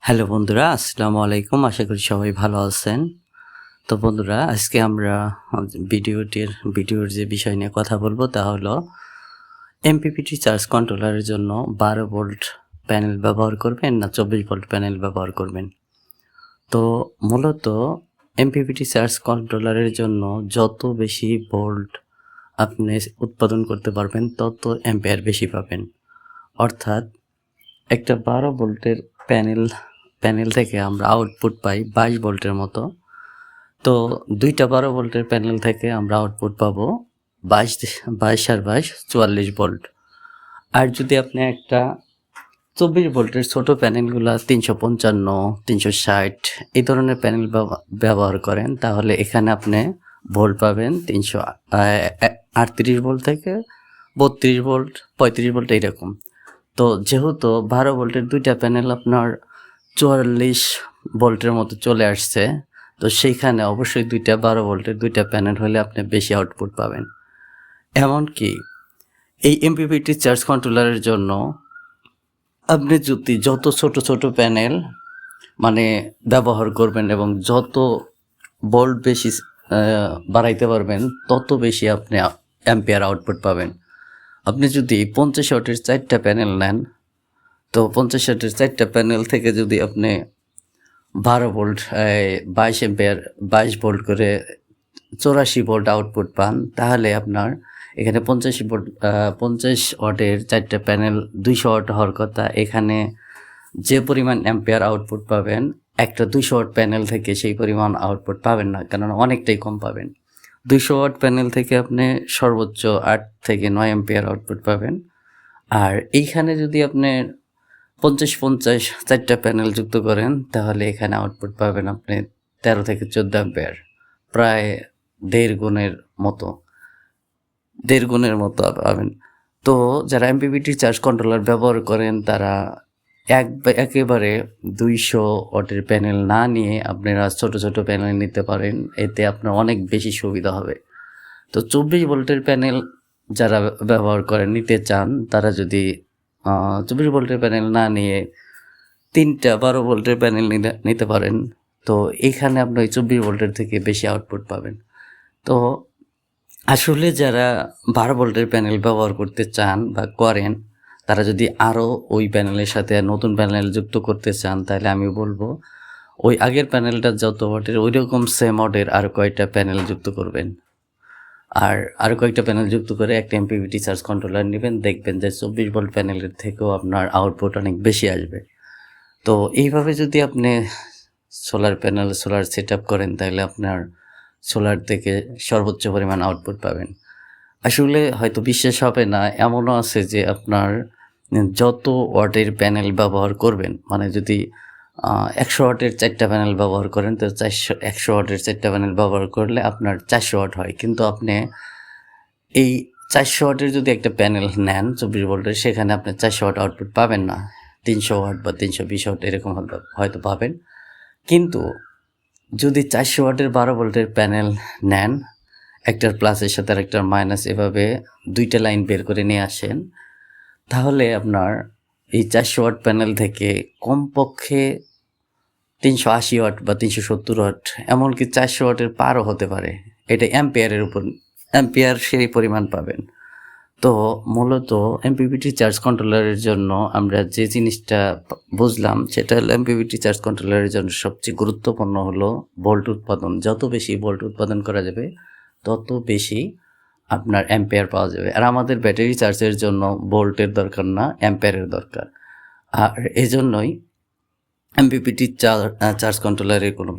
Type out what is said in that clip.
Hello বন্ধুরা, আসসালামু আলাইকুম। আশা করি সবাই ভালো আছেন। তো বন্ধুরা, আজকে আমরা ভিডিওর যে বিষয় নিয়ে কথা বলবো তা হলো এমপিপিটি চার্জ কন্ট্রোলারের জন্য 12 ভোল্ট প্যানেল ব্যবহার করবেন না 24 ভোল্ট প্যানেল ব্যবহার করবেন। তো মূলত এমপিপিটি চার্জ কন্ট্রোলারের জন্য যত বেশি ভোল্ট আপনি উৎপাদন করতে পারবেন তত অ্যাম্পিয়ার বেশি পাবেন। অর্থাৎ একটা 12 ভোল্টের প্যানেল থেকে আমরা আউটপুট পাই 22 ভোল্টের মতো। তো দুইটা 12 ভোল্টের প্যানেল থেকে আমরা আউটপুট পাবো 22 আর 22 44 ভোল্ট। আর যদি আপনি একটা 24 ভোল্টের ছোটো প্যানেলগুলো 355 360 এই ধরনের প্যানেল ব্যবহার করেন, তাহলে এখানে আপনি ভোল্ট পাবেন 338 ভোল্ট থেকে 32 ভোল্ট 35 ভোল্ট এইরকম। তো যেহেতু 12 ভোল্টের দুইটা প্যানেল আপনার 44 ভোল্টের মতো চলে আসছে, তো সেইখানে অবশ্যই 12 ভোল্টের দুইটা প্যানেল হলে আপনি বেশি আউটপুট পাবেন। এমনকি এই এমপিপিটি চার্জ কন্ট্রোলারের জন্য আপনি যদি যত ছোট প্যানেল ব্যবহার করবেন এবং যত ভোল্ট বেশি বাড়াইতে পারবেন তত বেশি আপনি অ্যাম্পিয়ার আউটপুট পাবেন। আপনি যদি 50 ওয়াটের 4টা প্যানেল নেন, তো 50 ওয়াটের 4টা প্যানেল থেকে যদি আপনি 12 ভোল্ট 22 অ্যাম্পিয়ার 22 ভোল্ট করে 84 ভোল্ট আউটপুট পান, তাহলে আপনার এখানে 50 ওয়াটের 4টা প্যানেল 200 ওয়াট হওয়ার কথা। এখানে যে পরিমাণ অ্যাম্পিয়ার আউটপুট পাবেন একটা 200 ওয়াট প্যানেল থেকে সেই পরিমাণ আউটপুট পাবেন না, কারণ অনেকটাই কম পাবেন। 200 ওয়াট প্যানেল থেকে আপনি সর্বোচ্চ 8 থেকে 9 অ্যাম্পিয়ার আউটপুট পাবেন। আর এইখানে যদি আপনি 50 4টা প্যানেল যুক্ত করেন, তাহলে এখানে আউটপুট পাবেন আপনি 13 থেকে 14 অ্যাম্পিয়ার, প্রায় দেড় গুণের মতো পাবেন। তো যারা এমপিপিটি চার্জ কন্ট্রোলার ব্যবহার করেন তারা একেবারে 200 ওয়াটের প্যানেল না নিয়ে আপনারা ছোট প্যানেল নিতে পারেন, এতে আপনার অনেক বেশি সুবিধা হবে। তো 24 ভোল্টের প্যানেল যারা ব্যবহার করেন নিতে চান, তারা যদি 24 ভোল্টের প্যানেল না নিয়ে 3টা 12 ভোল্টের প্যানেল নিতে পারেন, তো এখানে আপনি 24 ভোল্টের থেকে বেশি আউটপুট পাবেন। তো আসলে যারা 12 ভোল্টের প্যানেল ব্যবহার করতে চান বা করেন, তারা যদি আরও ওই প্যানেলের সাথে নতুন প্যানেল যুক্ত করতে চান, তাহলে আমি বলবো ওই আগের প্যানেলটা যত ওয়াটের ওই রকম সেম ওয়াটের আর কয়েকটা প্যানেল যুক্ত করবেন। আর কয়েকটা প্যানেল যুক্ত করে একটা এমপিপিটি চার্জ কন্ট্রোলার নেবেন, দেখবেন যে 24 ভোল্ট প্যানেলের থেকেও আপনার আউটপুট অনেক বেশি আসবে। তো এইভাবে যদি আপনি সোলার সেট আপ করেন, তাহলে আপনার সোলার থেকে সর্বোচ্চ পরিমাণ আউটপুট পাবেন। আসলে হয়তো বিশ্বাস হবে না, এমনও আছে যে আপনার যত ওয়াটের প্যানেল ব্যবহার করবেন, যদি 100 ওয়াটের 4টা প্যানেল ব্যবহার করেন, তো 100 ওয়াটের 4টা প্যানেল ব্যবহার করলে আপনার 400 ওয়াট হয়। কিন্তু আপনি এই 400 ওয়াটের যদি একটা প্যানেল নেন 24 ভোল্টের, সেখানে আপনি 400 ওয়াট আউটপুট পাবেন না, 300 ওয়াট বা 320 ওয়াট এরকম হয়তো পাবেন। কিন্তু যদি 400 ওয়াটের 12 ভোল্টের প্যানেল নেন, একটার প্লাসের সাথে আর একটার মাইনাস এভাবে 2টা লাইন বের করে নিয়ে আসেন, তাহলে আপনার এই 400 ওয়াট প্যানেল থেকে কমপক্ষে 380 ওয়াট বা 370 ওয়াট, এমনকি 400 ওয়াটের পারও হতে পারে। এটা অ্যাম্পিয়ার সেই পরিমাণ পাবেন। তো মূলত এমপিপিটি চার্জ কন্ট্রোলারের জন্য আমরা যে জিনিসটা বুঝলাম, সেটা হলো এমপিপিটি চার্জ কন্ট্রোলারের জন্য সবচেয়ে গুরুত্বপূর্ণ হলো ভোল্ট উৎপাদন। যত বেশি ভোল্ট উৎপাদন করা যাবে তত বেশি আপনার অ্যাম্পিয়ার পাওয়া যাবে। আর আমাদের ব্যাটারি চার্জের জন্য ভোল্টের দরকার না, অ্যাম্পিয়ারের দরকার। আর এজন্যই এমপিপিটি চার্জ কন্ট্রোলারের কোনো